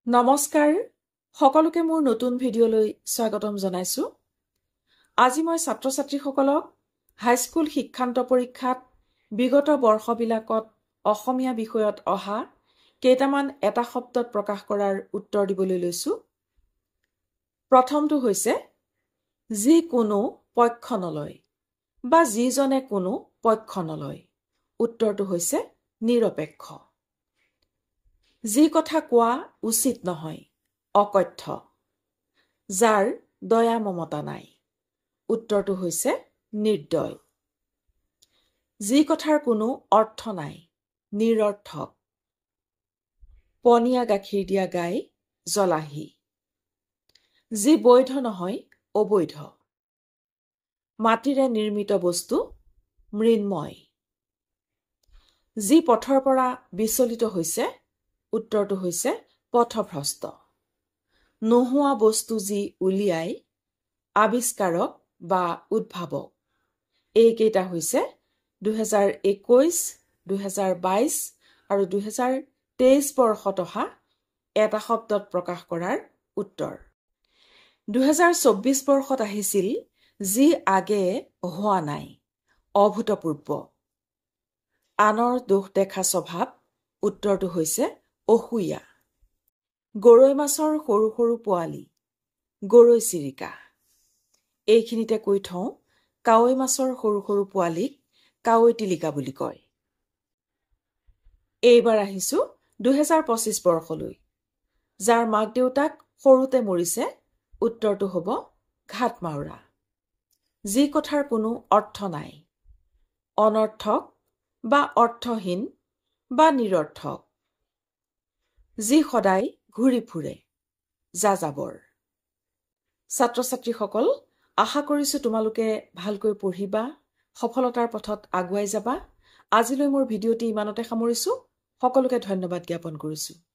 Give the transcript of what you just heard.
নমস্কাৰ সকলোকে মোৰ নতুন ভিডিঅ'লৈ স্বাগতম জনাইছো। আজি মই ছাত্ৰ-ছাত্ৰীসকলক হাইস্কুল শিক্ষান্ত পৰীক্ষাত বিগত বৰ্ষবিলাকত অসমীয়া বিষয়ত অহা কেইটামান এটা শব্দত প্ৰকাশ কৰাৰ উত্তৰ দিবলৈ লৈছো। প্ৰথমটো হৈছে যি কোনো পক্ষ নলয় বা যিজনে কোনো পক্ষ নলয়। উত্তৰটো হৈছে নিৰপেক্ষ। যি কথা কোৱা উচিত নহয় অকথ্য। যাৰ দয়া মমতা নাই। উত্তৰটো হৈছে নিৰ্দয়। যি কথাৰ কোনো অৰ্থ নাই নিৰৰ্থক। পনীয়া গাখীৰ দিয়া গাই জলাহী। যি বৈধ নহয় অবৈধ। মাটিৰে নিৰ্মিত বস্তু মৃন্ময়। যি পথৰ পৰা বিচলিত হৈছে উত্তৰটো হৈছে পথভ্ৰষ্ট। নোহোৱা বস্তু যি উলিয়াই আৱিষ্কাৰক বা উদ্ভাৱক। এইকেইটা হৈছে 2021, 2022 আৰু 2023 বৰ্ষত অহা এটা শব্দত প্ৰকাশ কৰাৰ উত্তৰ। 2024 বৰ্ষত আহিছিল যি আগে হোৱা নাই অভূতপূৰ্ব। আনৰ দোষ দেখা স্বভাৱ। উত্তৰটো হৈছে অসূয়া। গৰৈ মাছৰ সৰু সৰু পোৱালি গৰৈ চিৰিকা। এইখিনিতে কৈ থওঁ কাৱৈ মাছৰ সৰু সৰু পোৱালিক কাৱৈ টিলিকা বুলি কয়। এইবাৰ আহিছো 2025 বৰ্ষলৈ। যাৰ মাক দেউতাক সৰুতে মৰিছে উত্তৰটো হ'ব ঘাটমাউৰা। যি কথাৰ কোনো অৰ্থ নাই অনৰ্থক বা অৰ্থহীন বা নিৰৰ্থক। যি সদায় ঘূৰি ফুৰে যাযাবৰ। ছাত্ৰ-ছাত্ৰীসকল, আশা কৰিছো তোমালোকে ভালকৈ পঢ়িবা, সফলতাৰ পথত আগুৱাই যাবা। আজিলৈ মোৰ ভিডিঅ'টি ইমানতে সামৰিছো। সকলোকে ধন্যবাদ জ্ঞাপন কৰিছো।